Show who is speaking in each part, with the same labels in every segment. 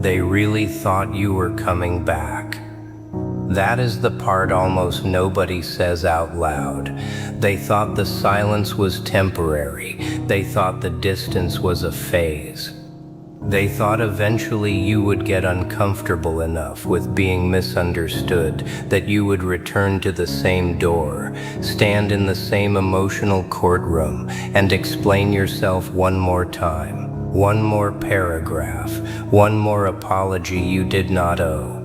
Speaker 1: They really thought you were coming back. That is the part almost nobody says out loud. They thought the silence was temporary. They thought the distance was a phase. They thought eventually you would get uncomfortable enough with being misunderstood that you would return to the same door, stand in the same emotional courtroom, and explain yourself one more time, one more paragraph, one more apology you did not owe.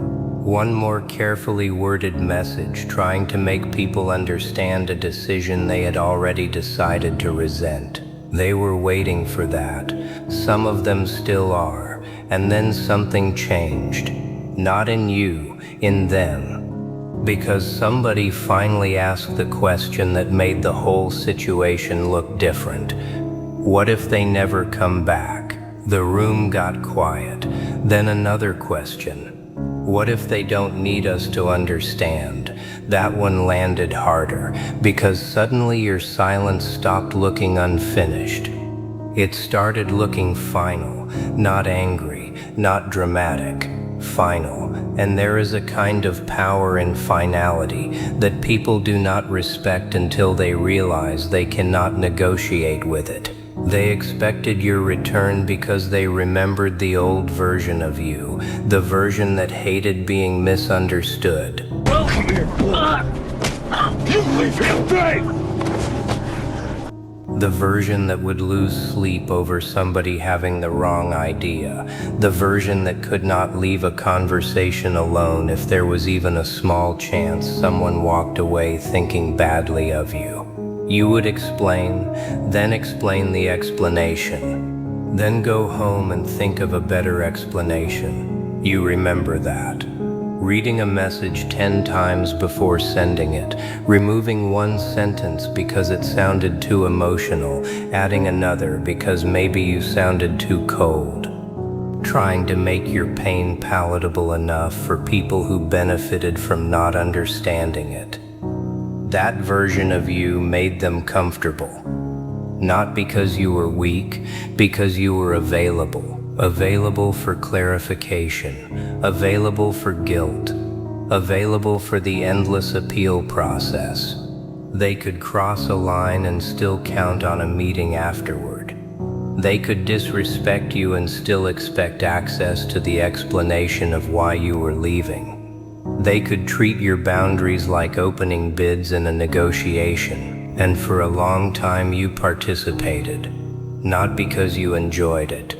Speaker 1: One more carefully worded message trying to make people understand a decision they had already decided to resent. They were waiting for that. Some of them still are. And then something changed. Not in you, in them. Because somebody finally asked the question that made the whole situation look different. What if they never come back? The room got quiet. Then another question. What if they don't need us to understand? That one landed harder, because suddenly your silence stopped looking unfinished. It started looking final, not angry, not dramatic, final. And there is a kind of power in finality that people do not respect until they realize they cannot negotiate with it. They expected your return because they remembered the old version of you, the version that hated being misunderstood.
Speaker 2: Welcome here! You leave him be!
Speaker 1: The version that would lose sleep over somebody having the wrong idea. The version that could not leave a conversation alone if there was even a small chance someone walked away thinking badly of you. You would explain, then explain the explanation. Then go home and think of a better explanation. You remember that. Reading a message 10 times before sending it, removing one sentence because it sounded too emotional, adding another because maybe you sounded too cold. Trying to make your pain palatable enough for people who benefited from not understanding it. That version of you made them comfortable. Not because you were weak, because you were available. Available for clarification, available for guilt, available for the endless appeal process. They could cross a line and still count on a meeting afterward. They could disrespect you and still expect access to the explanation of why you were leaving. They could treat your boundaries like opening bids in a negotiation, and for a long time you participated, not because you enjoyed it.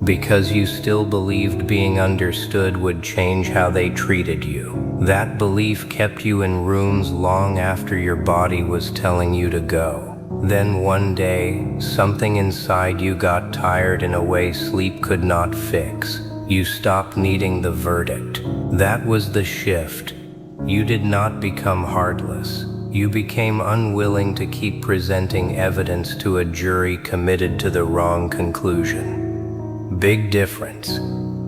Speaker 1: Because you still believed being understood would change how they treated you. That belief kept you in rooms long after your body was telling you to go. Then one day, something inside you got tired in a way sleep could not fix. You stopped needing the verdict. That was the shift. You did not become heartless. You became unwilling to keep presenting evidence to a jury committed to the wrong conclusion. Big difference.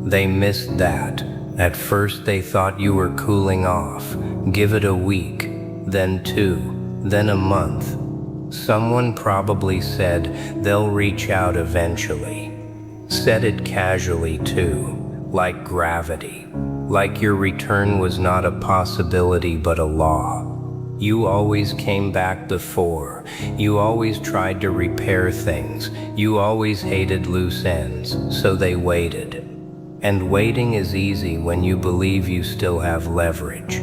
Speaker 1: They missed that. At first they thought you were cooling off. Give it a week, then 2, then a month. Someone probably said they'll reach out eventually. Said it casually too, like gravity. Like your return was not a possibility but a law. You always came back before. You always tried to repair things. You always hated loose ends, so they waited. And waiting is easy when you believe you still have leverage.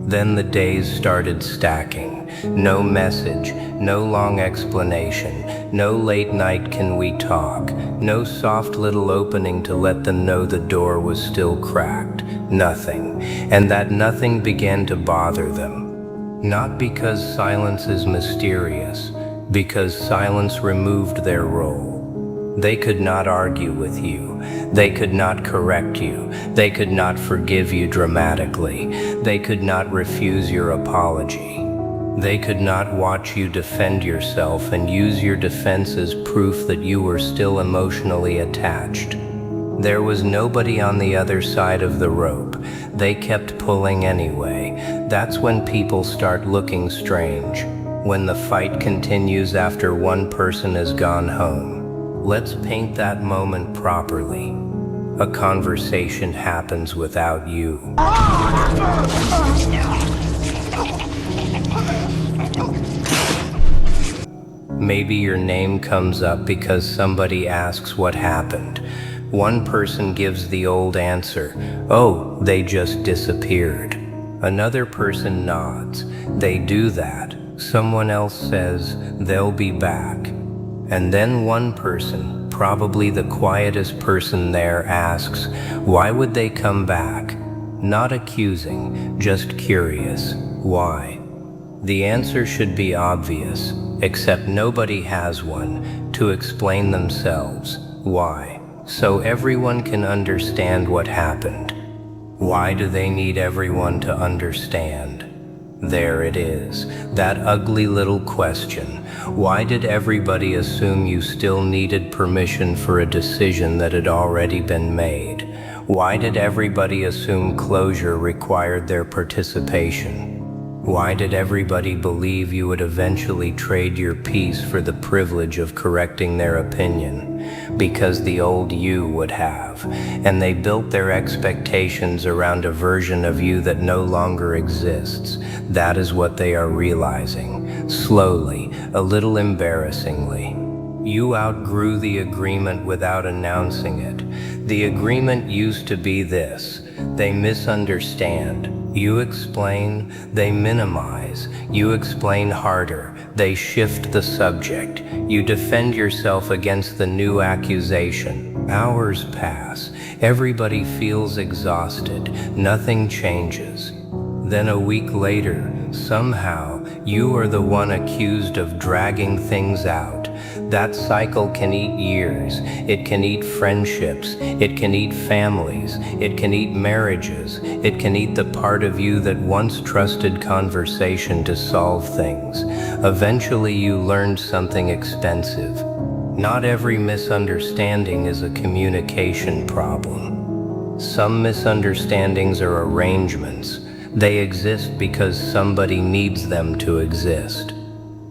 Speaker 1: Then the days started stacking. No message, no long explanation, no late night can we talk, no soft little opening to let them know the door was still cracked. Nothing. And that nothing began to bother them. Not because silence is mysterious, because silence removed their role. They could not argue with you. They could not correct you. They could not forgive you dramatically. They could not refuse your apology. They could not watch you defend yourself and use your defense as proof that you were still emotionally attached. There was nobody on the other side of the rope. They kept pulling anyway. That's when people start looking strange. When the fight continues after one person has gone home. Let's paint that moment properly. A conversation happens without you. Maybe your name comes up because somebody asks what happened. One person gives the old answer, "Oh, they just disappeared." Another person nods, "They do that." Someone else says, "They'll be back." And then one person, probably the quietest person there, asks, "Why would they come back?" Not accusing, just curious. Why? The answer should be obvious, except nobody has one to explain themselves. Why? So everyone can understand what happened. Why do they need everyone to understand? There it is, that ugly little question. Why did everybody assume you still needed permission for a decision that had already been made? Why did everybody assume closure required their participation? Why did everybody believe you would eventually trade your peace for the privilege of correcting their opinion? Because the old you would have, and they built their expectations around a version of you that no longer exists. That is what they are realizing, slowly, a little embarrassingly. You outgrew the agreement without announcing it. The agreement used to be this: they misunderstand. You explain, they minimize. You explain harder, they shift the subject. You defend yourself against the new accusation. Hours pass. Everybody feels exhausted. Nothing changes. Then a week later, somehow, you are the one accused of dragging things out. That cycle can eat years. It can eat friendships. It can eat families. It can eat marriages. It can eat the part of you that once trusted conversation to solve things. Eventually, you learned something expensive. Not every misunderstanding is a communication problem. Some misunderstandings are arrangements. They exist because somebody needs them to exist.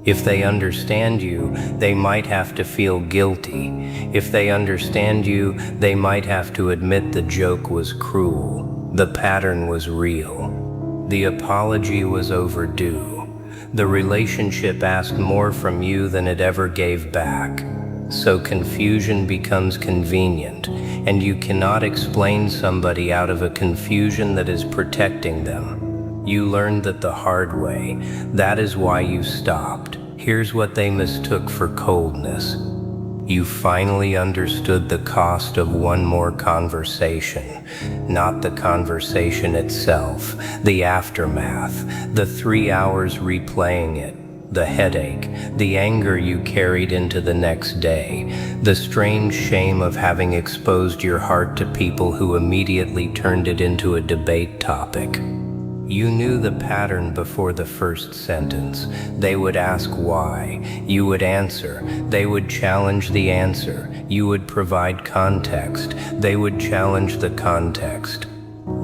Speaker 1: If they understand you, they might have to feel guilty. If they understand you, they might have to admit the joke was cruel. The pattern was real. The apology was overdue. The relationship asked more from you than it ever gave back. So confusion becomes convenient, and you cannot explain somebody out of a confusion that is protecting them. You learned that the hard way. That is why you stopped. Here's what they mistook for coldness. You finally understood the cost of one more conversation. Not the conversation itself, the aftermath, the 3 hours replaying it. The headache, the anger you carried into the next day, the strange shame of having exposed your heart to people who immediately turned it into a debate topic. You knew the pattern before the first sentence. They would ask why. You would answer. They would challenge the answer. You would provide context. They would challenge the context.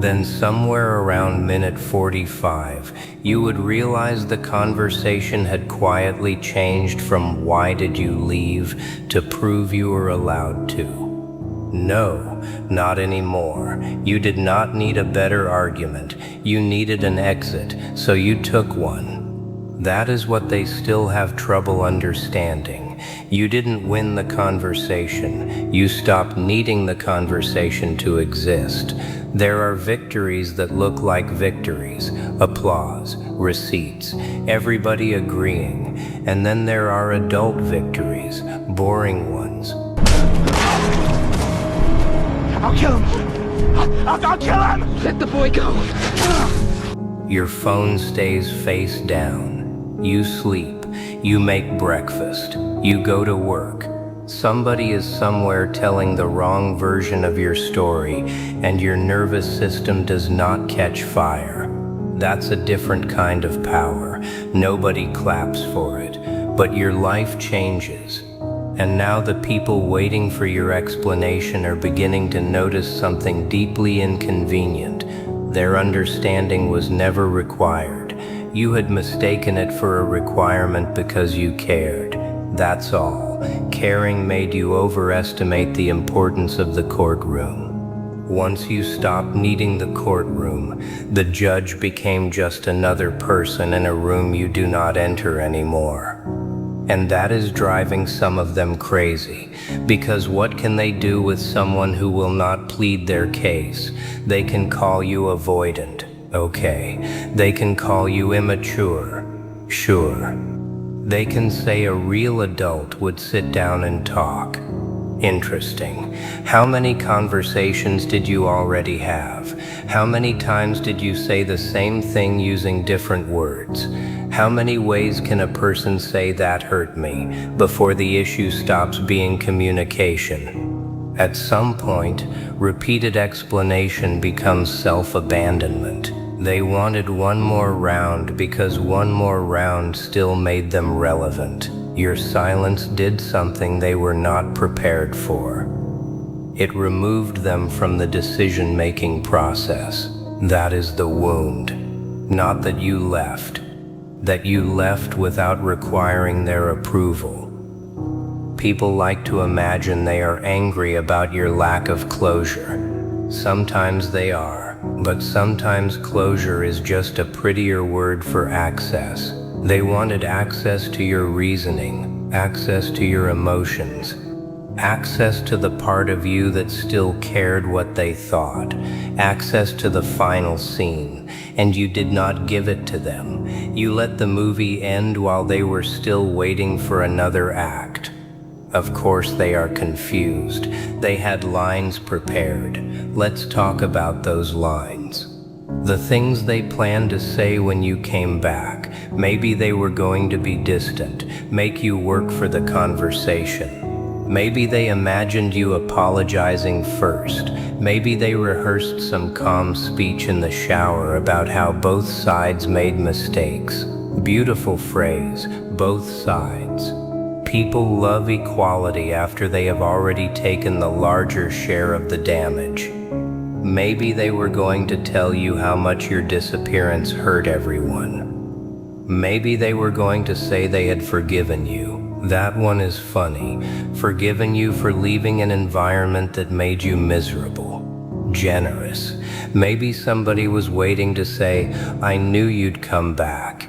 Speaker 1: Then somewhere around minute 45, you would realize the conversation had quietly changed from "why did you leave" to "prove you were allowed to." No, not anymore. You did not need a better argument. You needed an exit, so you took one. That is what they still have trouble understanding. You didn't win the conversation. You stopped needing the conversation to exist. There are victories that look like victories, applause, receipts, everybody agreeing. And then there are adult victories, boring ones.
Speaker 2: I'll kill him! I'll kill him!
Speaker 3: Let the boy go!
Speaker 1: Your phone stays face down. You sleep. You make breakfast. You go to work. Somebody is somewhere telling the wrong version of your story, and your nervous system does not catch fire. That's a different kind of power. Nobody claps for it, but your life changes. And now the people waiting for your explanation are beginning to notice something deeply inconvenient. Their understanding was never required. You had mistaken it for a requirement because you cared. That's all. Caring made you overestimate the importance of the courtroom. Once you stopped needing the courtroom, the judge became just another person in a room you do not enter anymore. And that is driving some of them crazy, because what can they do with someone who will not plead their case? They can call you avoidant, okay. They can call you immature, sure. They can say a real adult would sit down and talk. Interesting. How many conversations did you already have? How many times did you say the same thing using different words? How many ways can a person say that hurt me before the issue stops being communication? At some point, repeated explanation becomes self-abandonment. They wanted one more round because one more round still made them relevant. Your silence did something they were not prepared for. It removed them from the decision-making process. That is the wound. Not that you left. That you left without requiring their approval. People like to imagine they are angry about your lack of closure. Sometimes they are, but sometimes closure is just a prettier word for access. They wanted access to your reasoning, access to your emotions, access to the part of you that still cared what they thought, access to the final scene, and you did not give it to them. You let the movie end while they were still waiting for another act. Of course they are confused. They had lines prepared. Let's talk about those lines. The things they planned to say when you came back. Maybe they were going to be distant, make you work for the conversation. Maybe they imagined you apologizing first. Maybe they rehearsed some calm speech in the shower about how both sides made mistakes. Beautiful phrase, both sides. People love equality after they have already taken the larger share of the damage. Maybe they were going to tell you how much your disappearance hurt everyone. Maybe they were going to say they had forgiven you. That one is funny. Forgiven you for leaving an environment that made you miserable. Generous. Maybe somebody was waiting to say, I knew you'd come back.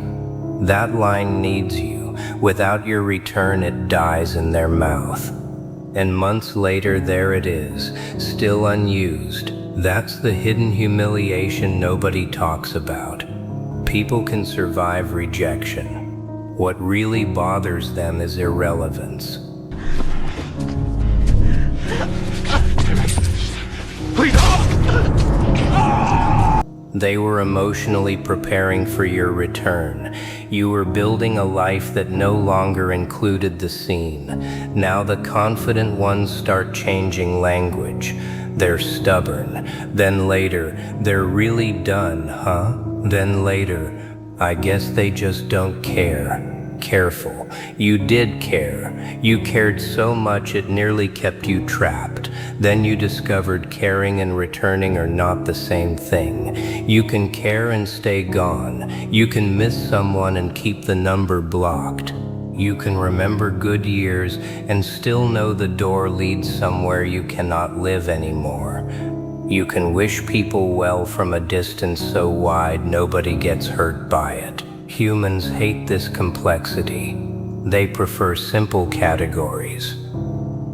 Speaker 1: That line needs you. Without your return, it dies in their mouth. And months later, there it is, still unused. That's the hidden humiliation nobody talks about. People can survive rejection. What really bothers them is irrelevance.
Speaker 2: Please!
Speaker 1: They were emotionally preparing for your return. You were building a life that no longer included the scene. Now the confident ones start changing language. They're stubborn. Then later, they're really done, huh? Then later, I guess they just don't care. Careful. You did care. You cared so much it nearly kept you trapped. Then you discovered caring and returning are not the same thing. You can care and stay gone. You can miss someone and keep the number blocked. You can remember good years and still know the door leads somewhere you cannot live anymore. You can wish people well from a distance so wide nobody gets hurt by it. Humans hate this complexity. They prefer simple categories.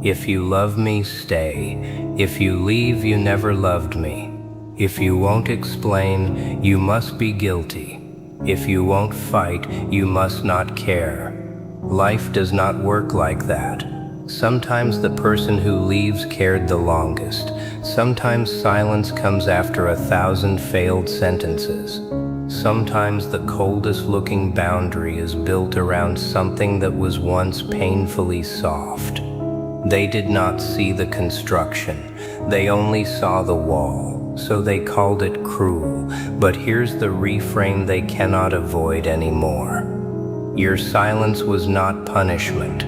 Speaker 1: If you love me, stay. If you leave, you never loved me. If you won't explain, you must be guilty. If you won't fight, you must not care. Life does not work like that. Sometimes the person who leaves cared the longest. Sometimes silence comes after 1,000 failed sentences. Sometimes the coldest looking boundary is built around something that was once painfully soft. They did not see the construction. They only saw the wall, so they called it cruel. But here's the reframe they cannot avoid anymore. Your silence was not punishment.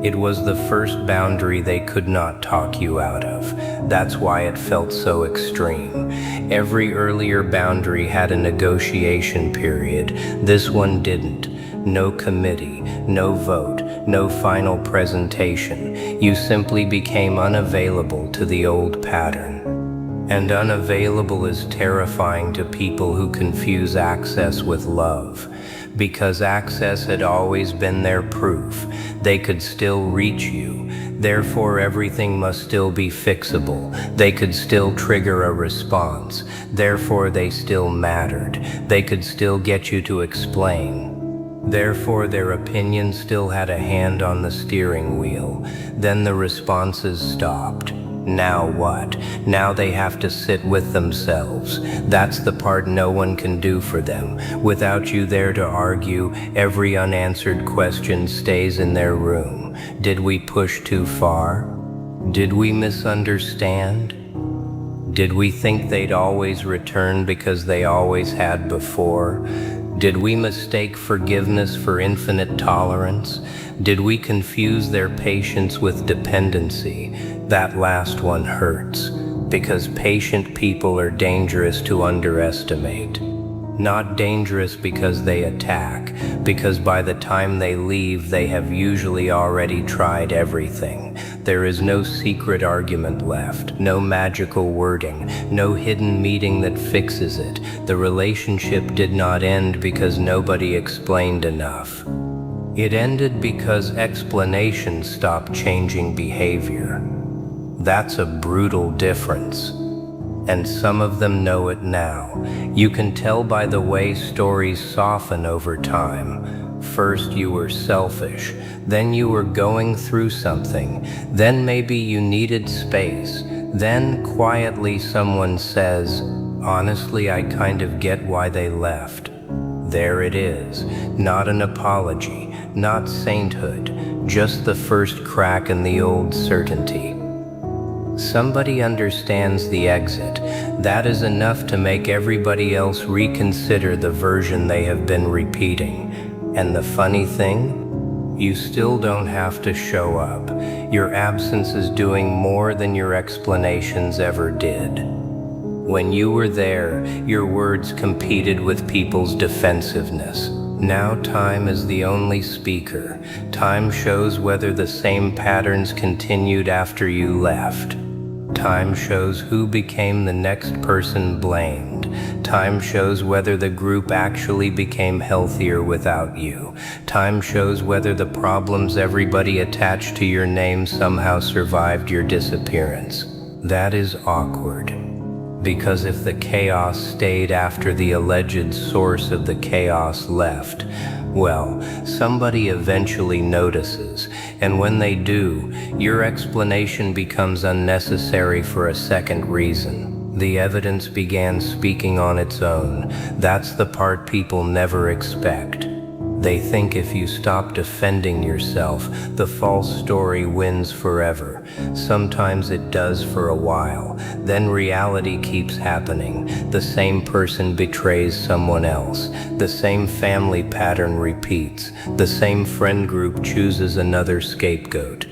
Speaker 1: It was the first boundary they could not talk you out of. That's why it felt so extreme. Every earlier boundary had a negotiation period. This one didn't. No committee, no vote, no final presentation. You simply became unavailable to the old pattern. And unavailable is terrifying to people who confuse access with love, because access had always been their proof. They could still reach you, therefore everything must still be fixable. They could still trigger a response, therefore they still mattered. They could still get you to explain. Therefore their opinion still had a hand on the steering wheel. Then the responses stopped. Now what? Now they have to sit with themselves. That's the part no one can do for them. Without you there to argue, every unanswered question stays in their room. Did we push too far? Did we misunderstand? Did we think they'd always return because they always had before? Did we mistake forgiveness for infinite tolerance? Did we confuse their patience with dependency? That last one hurts, because patient people are dangerous to underestimate. Not dangerous because they attack, because by the time they leave, they have usually already tried everything. There is no secret argument left, no magical wording, no hidden meeting that fixes it. The relationship did not end because nobody explained enough. It ended because explanation stopped changing behavior. That's a brutal difference. And some of them know it now. You can tell by the way stories soften over time. First you were selfish, then you were going through something, then maybe you needed space, then quietly someone says, honestly, I kind of get why they left. There it is, not an apology, not sainthood, just the first crack in the old certainty. Somebody understands the exit. That is enough to make everybody else reconsider the version they have been repeating. And the funny thing? You still don't have to show up. Your absence is doing more than your explanations ever did. When you were there, your words competed with people's defensiveness. Now time is the only speaker. Time shows whether the same patterns continued after you left. Time shows who became the next person blamed. Time shows whether the group actually became healthier without you. Time shows whether the problems everybody attached to your name somehow survived your disappearance. That is awkward. Because if the chaos stayed after the alleged source of the chaos left, well, somebody eventually notices, and when they do, your explanation becomes unnecessary for a second reason. The evidence began speaking on its own. That's the part people never expect. They think if you stop defending yourself, the false story wins forever. Sometimes it does for a while. Then reality keeps happening. The same person betrays someone else. The same family pattern repeats. The same friend group chooses another scapegoat.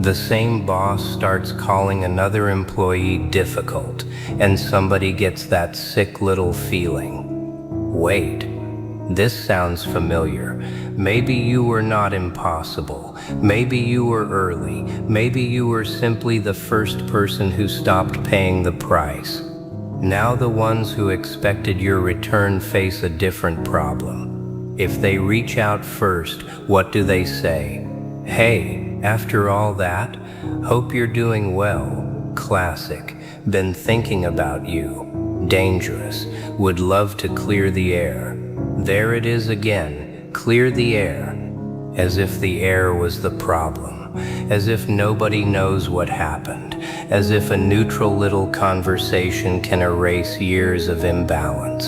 Speaker 1: The same boss starts calling another employee difficult, and somebody gets that sick little feeling. Wait. This sounds familiar. Maybe you were not impossible. Maybe you were early. Maybe you were simply the first person who stopped paying the price. Now the ones who expected your return face a different problem. If they reach out first, what do they say? Hey, after all that, hope you're doing well. Classic. Been thinking about you. Dangerous. Would love to clear the air. There it is again, clear the air, as if the air was the problem, as if nobody knows what happened, as if a neutral little conversation can erase years of imbalance.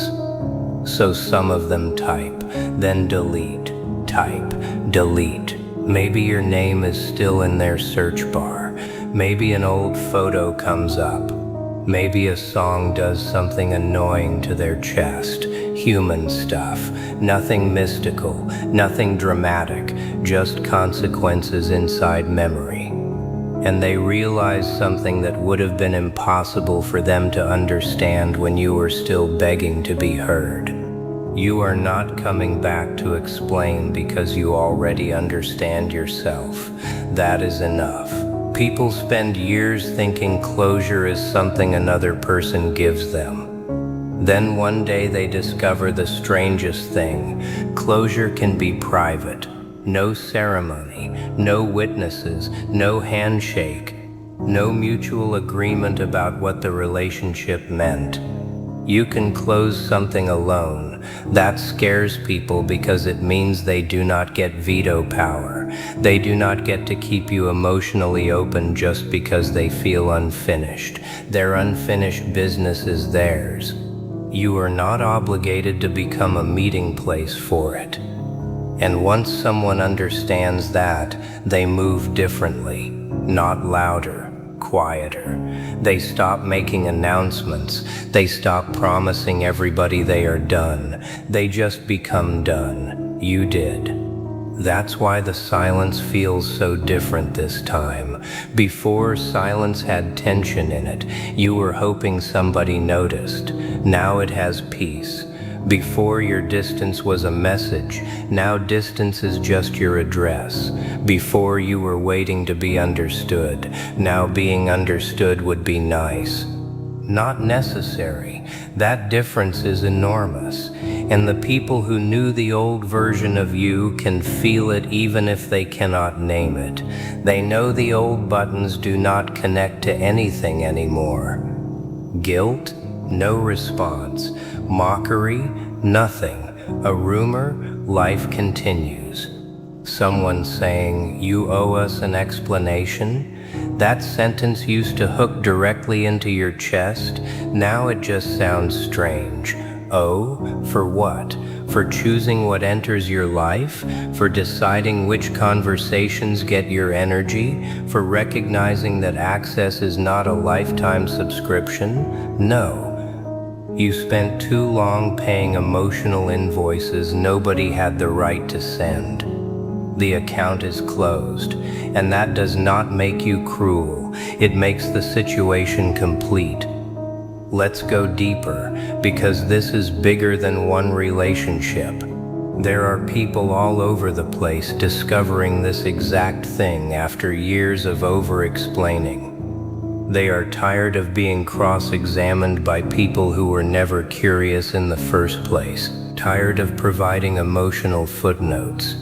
Speaker 1: So some of them type, then delete, type, delete. Maybe your name is still in their search bar. Maybe an old photo comes up. Maybe a song does something annoying to their chest. Human stuff, nothing mystical, nothing dramatic, just consequences inside memory. And they realize something that would have been impossible for them to understand when you were still begging to be heard. You are not coming back to explain because you already understand yourself. That is enough. People spend years thinking closure is something another person gives them. Then one day they discover the strangest thing. Closure can be private. No ceremony, no witnesses, no handshake, no mutual agreement about what the relationship meant. You can close something alone. That scares people because it means they do not get veto power. They do not get to keep you emotionally open just because they feel unfinished. Their unfinished business is theirs. You are not obligated to become a meeting place for it. And once someone understands that, they move differently, not louder, quieter. They stop making announcements. They stop promising everybody they are done. They just become done. You did. That's why the silence feels so different this time. Before, silence had tension in it. You were hoping somebody noticed. Now it has peace. Before, your distance was a message. Now distance is just your address. Before, you were waiting to be understood. Now being understood would be nice. Not necessary. That difference is enormous. And the people who knew the old version of you can feel it even if they cannot name it. They know the old buttons do not connect to anything anymore. Guilt? No response. Mockery? Nothing. A rumor? Life continues. Someone saying, "You owe us an explanation?" That sentence used to hook directly into your chest. Now it just sounds strange. Oh, for what? For choosing what enters your life? For deciding which conversations get your energy? For recognizing that access is not a lifetime subscription? No. You spent too long paying emotional invoices nobody had the right to send. The account is closed, and that does not make you cruel. It makes the situation complete. Let's go deeper, because this is bigger than one relationship. There are people all over the place discovering this exact thing after years of over-explaining. They are tired of being cross-examined by people who were never curious in the first place, tired of providing emotional footnotes,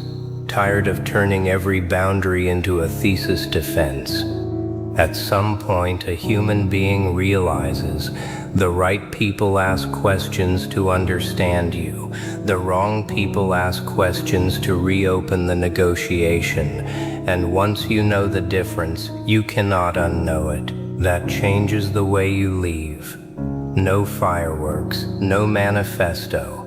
Speaker 1: tired of turning every boundary into a thesis defense. At some point, a human being realizes the right people ask questions to understand you. The wrong people ask questions to reopen the negotiation. And once you know the difference, you cannot unknow it. That changes the way you leave. No fireworks, no manifesto.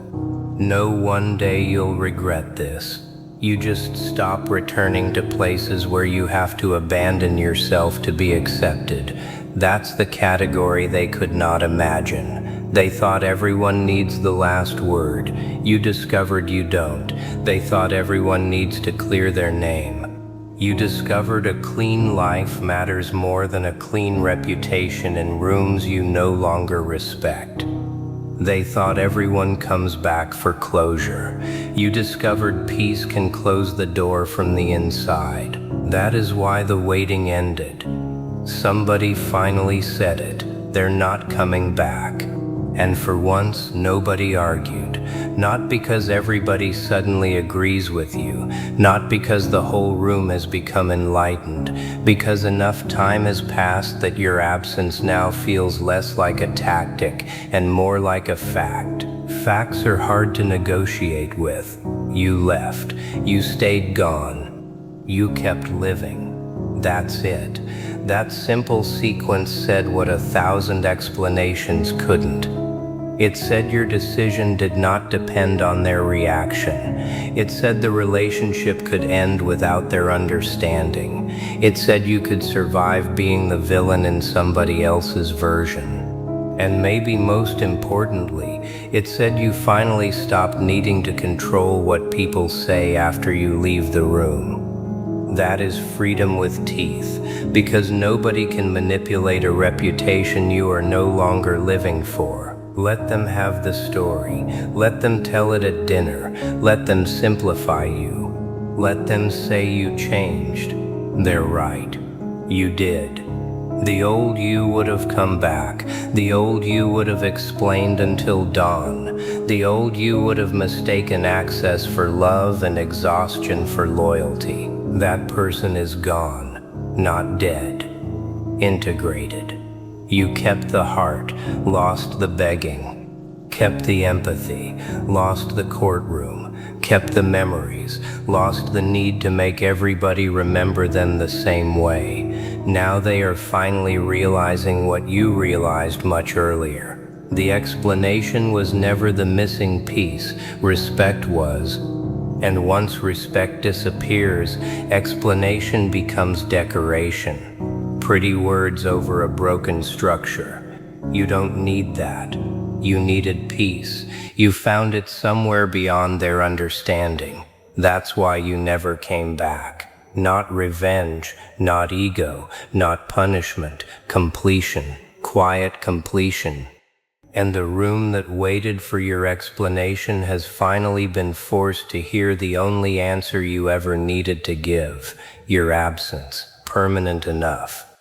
Speaker 1: No one day you'll regret this. You just stop returning to places where you have to abandon yourself to be accepted. That's the category they could not imagine. They thought everyone needs the last word. You discovered you don't. They thought everyone needs to clear their name. You discovered a clean life matters more than a clean reputation in rooms you no longer respect. They thought everyone comes back for closure. You discovered peace can close the door from the inside. That is why the waiting ended. Somebody finally said it. They're not coming back. And for once, nobody argued. Not because everybody suddenly agrees with you, not because the whole room has become enlightened, because enough time has passed that your absence now feels less like a tactic and more like a fact. Facts are hard to negotiate with. You left. You stayed gone. You kept living. That's it. That simple sequence said what 1,000 explanations couldn't. It said your decision did not depend on their reaction. It said the relationship could end without their understanding. It said you could survive being the villain in somebody else's version. And maybe most importantly, it said you finally stopped needing to control what people say after you leave the room. That is freedom with teeth, because nobody can manipulate a reputation you are no longer living for. Let them have the story. Let them tell it at dinner. Let them simplify you. Let them say you changed. They're right. You did. The old you would have come back. The old you would have explained until dawn. The old you would have mistaken access for love and exhaustion for loyalty. That person is gone, not dead. Integrated. You kept the heart, lost the begging. Kept the empathy, lost the courtroom. Kept the memories, lost the need to make everybody remember them the same way. Now they are finally realizing what you realized much earlier. The explanation was never the missing piece, respect was. And once respect disappears, explanation becomes decoration. Pretty words over a broken structure. You don't need that. You needed peace. You found it somewhere beyond their understanding. That's why you never came back. Not revenge, not ego, not punishment, completion, quiet completion. And the room that waited for your explanation has finally been forced to hear the only answer you ever needed to give, your absence, permanent enough.